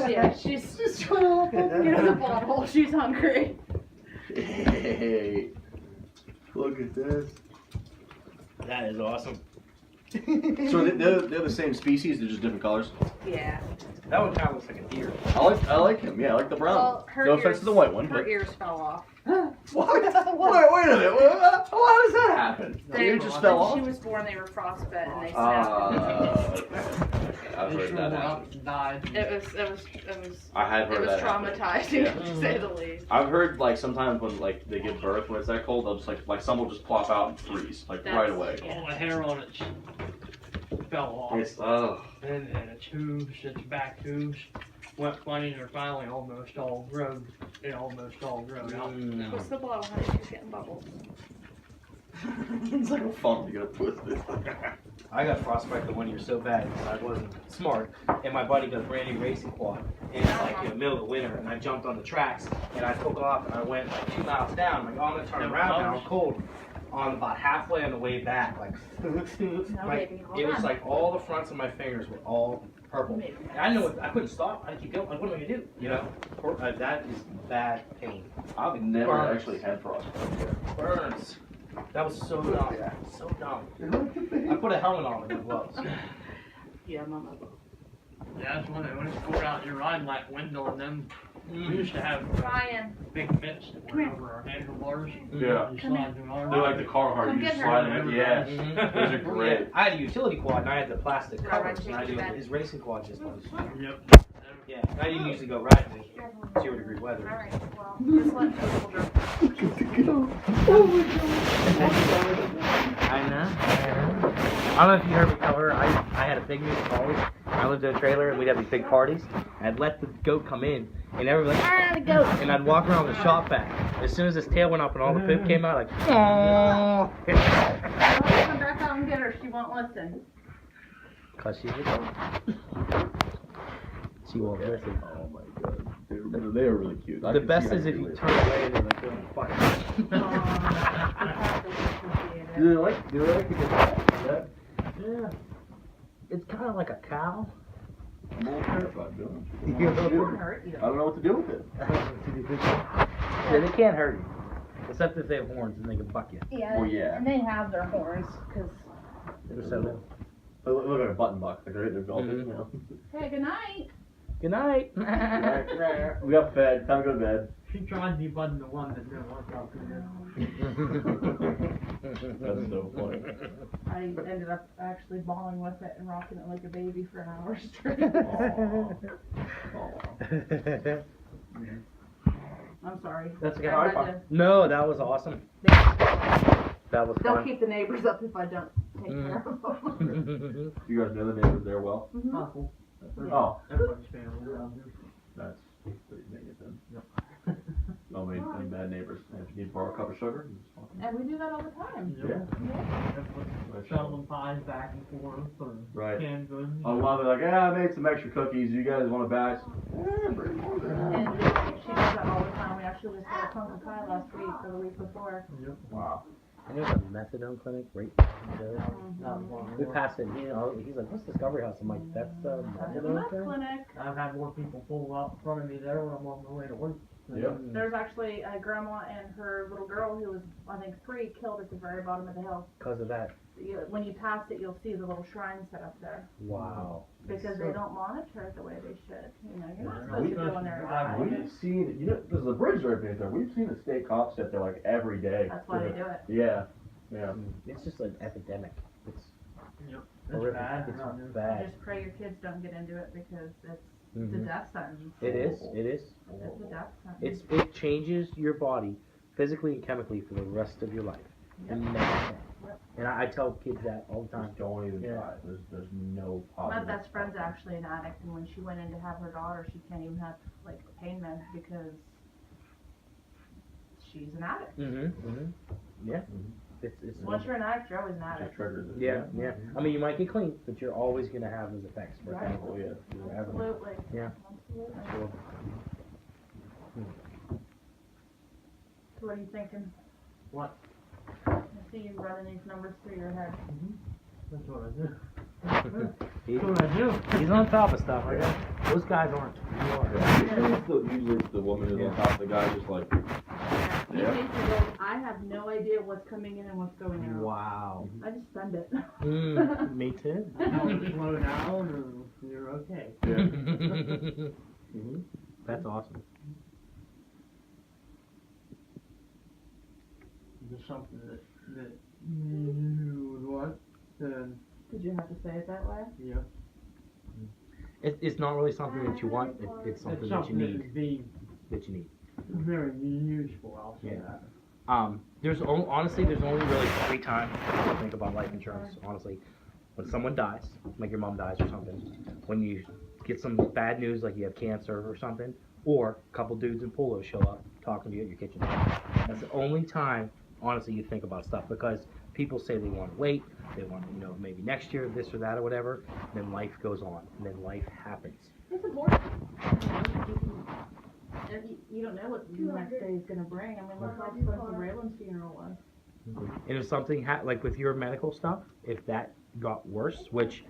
Yeah, she's trying to get the bottle. She's hungry. Hey, look at this. That is awesome. So they're the same species, they're just different colors. Yeah. That one kind of looks like a deer. I like him. Yeah, I like the brown. Well, her no ears, offense to the white one. Her But... ears fell off. What? Wait a minute. Why does that happen? The ear just fell off. When she was born, they were frostbite and they snapped. I've heard that happen. Died. It was. I had heard that happen. Traumatizing, Yeah. to say the least. I've heard like sometimes when like they give birth when it's that cold, they'll just like some will just plop out and freeze like right away. All the hair on it fell off. It's And its hooves, its back hooves went funny and they're finally almost all grown. It almost all grown out. What's the blow, honey? She's getting bubbles. it's like a fun to get twisted. I got frostbite the 1 year so bad because I wasn't smart, and my buddy does brand new racing quad, and it's like in the middle of the winter, and I jumped on the tracks, and I took off, and I went like 2 miles down, like, oh, I'm gonna turn around now, I'm cold. On about halfway on the way back, like, it was like all the fronts of my fingers were all purple. And I know I couldn't stop. I had to keep going. Like, what am I gonna do? You know, that is bad pain. I've never actually had frostbite. Burns. That was so dumb. So dumb. I put a helmet on and gloves. Yeah, Mama. Yeah, that's when it's cold out, you're riding like Wendell and them. We used to have Ryan. big mitts that went over our handlebars. Yeah. You slide them over. They're like the Carhartt, you just slide them in. Yeah. Those are great. I had a utility quad and I had the plastic Right, covers, right, and I take did it his racing quad just was. Yep. Yeah, I didn't usually go riding in 0 degree weather. Alright, well, just let people go. I know. I don't know if you heard me tell her, I had a pygmy always. I lived in a trailer and we'd have these big parties. I'd let the goat come in and everybody was like, the goat! And I'd walk around the shop back. As soon as his tail went up and all the poop came out, like, aww. I'll come back out and get her. She won't listen. Cause she's a goat. She won't listen. Oh my god. They are really cute. The best is if you turn away and they're like, oh, fuck. Do they like to get that? Yeah. It's kind of like a cow. I'm a little terrified, Bill. You're I don't know what to do with it. Yeah, they can't hurt you. Except if they have horns and they can buck you. Yeah, Well, yeah. and they have their horns, because... They're so little. They look like a button buck. Like they're golfing, you know. Hey, good night. Good night. We got fed. Time to go to bed. She tried to be budding the one that didn't work out too good. That's so funny. I ended up actually bawling with it and rocking it like a baby for an hour straight. I'm sorry. That's okay. I had to- No, that was awesome. That was They'll fun. keep the neighbors up if I don't take care of them. You guys know the neighbors there well? Mhm. Awful. Oh, Everybody's family around here. that's pretty negative then. No, any bad neighbors. If you need to borrow a cup of sugar, just fucking- And we do that all the time. Yeah. Shoveling pies back and forth or Right. canned goods. Oh, well, they're like, I made some extra cookies. You guys want a batch? Bring more there. And she does that all the time. We actually just had a pumpkin pie last week or the week before. Wow. And there's a methadone clinic right there. We passed it, you know, he's like, what's Discovery House? I'm like, that's the methadone Meth clinic? clinic. I've had more people pull out in front of me there when I'm on my way to work. Yep. There's actually a grandma and her little girl who was, I think, 3, killed at the very bottom of the hill. Because of that. When you pass it, you'll see the little shrine set up there. Wow. Because they don't monitor it the way they should. You know, you're not supposed to go in there and die. We've seen, you know, there's a bridge right there. We've seen the state cops sit there like every day. That's why they do it. Yeah. Yeah. It's just an epidemic. It's Yep. horrific. bad. It's You bad. just pray your kids don't get into it because it's the Mhm. death sentence. It is. It is. It's a death sentence. It changes your body physically and chemically for the rest of your life. Yep. And never. And I tell kids that all the time. Just don't even Yeah. try. There's no My positive. best friend's actually an addict, and when she went in to have her daughter, she can't even have like pain meds because she's an addict. Yeah. It's Once you're an addict, you're always an It addict. triggers it. yeah, yeah. I mean, you might get clean, but you're always gonna have those effects for Right. chemical, yeah. Forever. Absolutely. Yeah. Absolutely. Sure. So what are you thinking? What? I see you running these numbers through your head. That's what I do. He- That's what I do. he's on top of stuff. I guess those guys aren't. You are. Usually it's the woman who's on top, the guy just like, He Yeah. basically goes, I have no idea what's coming in and what's going out. Wow. I just spend it. Me too. Now it's slow down and you're okay. Mhm. That's awesome. There's something that you would want, then, Did you have to say it that way? yeah. It's not really something that you want. It's something It's that you something that need. would be That you need. very useful, I'll say Yeah. that. Honestly, there's only really 3 times to think about life insurance. Honestly, when someone dies, like your mom dies or something, when you get some bad news, like you have cancer or something, or a couple dudes in polos show up talking to you at your kitchen table. That's the only time, honestly, you think about stuff, because people say they want to wait, they want, maybe next year, this or that or whatever. Then life goes on, and then life happens. It's important. And you don't know what the next day is going to bring. I mean, look how expensive Raylan's funeral was. And if something like with your medical stuff, if that got worse, which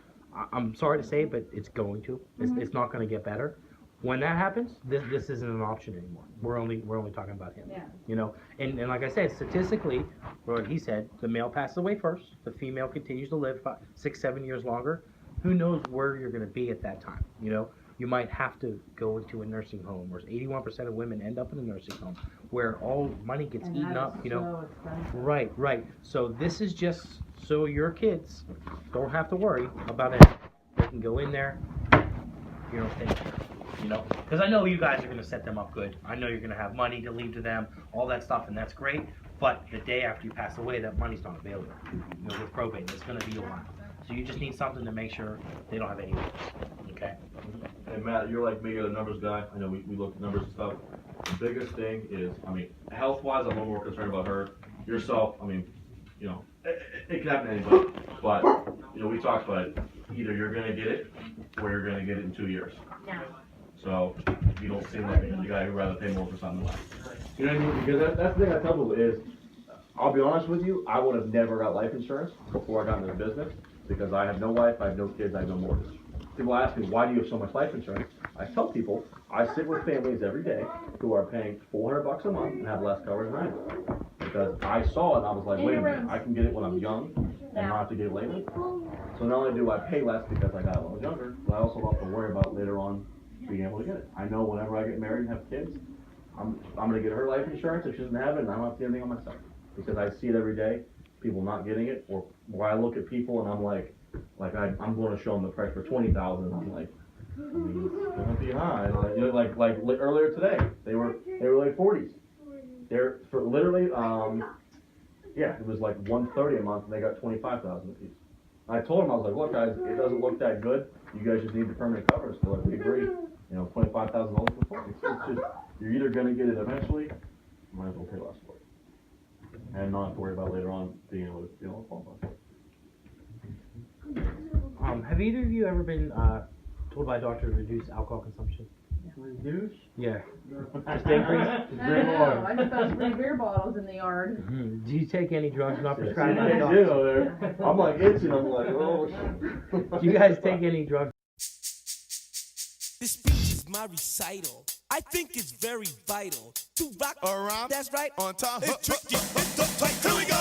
I'm sorry to say, but it's going to. It's not going to get better. When that happens, this isn't an option anymore. We're only talking about him. Yeah. And like I said, statistically, what he said, the male passes away first, the female continues to live 5, 6, 7 years longer. Who knows where you're going to be at that time? You might have to go into a nursing home, where 81% of women end up in a nursing home, where all money gets And eaten that up. is so expensive. Right. So this is just so your kids don't have to worry about it. They can go in there, take care. Because I know you guys are going to set them up good. I know you're going to have money to leave to them, all that stuff, and that's great. But the day after you pass away, that money's not available. With probate, it's going to be a while. So you just need something to make sure they don't have any worries. Okay? Hey Matt, you're like me, you're the numbers guy. I know we look at numbers and stuff. The biggest thing is, health-wise, I'm a little more concerned about her. Yourself, it can happen to anybody. But, we talked about it. Either you're going to get it, or you're going to get it in 2 years. Yeah. So, you don't seem like the guy who'd rather pay more for something less. You know what I mean? Because that's the thing I tell people is, I'll be honest with you, I would have never got life insurance before I got into the business, because I have no wife, I have no kids, I have no mortgage. People ask me, why do you have so much life insurance? I tell people, I sit with families every day who are paying $400 a month and have less coverage than I do. Because I saw it and I was like, wait a minute, I can get it when I'm young and not have to get it later. So not only do I pay less because I got it when I was younger, but I also don't have to worry about later on being able to get it. I know whenever I get married and have kids, I'm going to get her life insurance if she doesn't have it, and I don't have to get anything on myself. Because I see it every day, people not getting it, or where I look at people and I'm like I'm going to show them the price for $20,000. I'm like, it's going to be high. Like earlier today, they were like 40s. They're for literally, it was like $130 a month, and they got $25,000 a piece. I told them, I was like, look guys, it doesn't look that good. You guys just need the permanent coverage. So like, we agree. $25,000 for 40. It's just, you're either going to get it eventually, might as well pay less for it. And not have to worry about later on being able to qualify for it. Have either of you ever been told by a doctor to reduce alcohol consumption? Reduce? Yeah. Just increase? I know. I just found 3 beer bottles in the yard. Do you take any drugs not prescribed by I a do. doctor? I'm like itching. I'm like, oh shit. Do you guys take any drugs? This speech is my recital. I think it's very vital to rock around. That's right. On time. It's tricky. It's the tight. Here we go.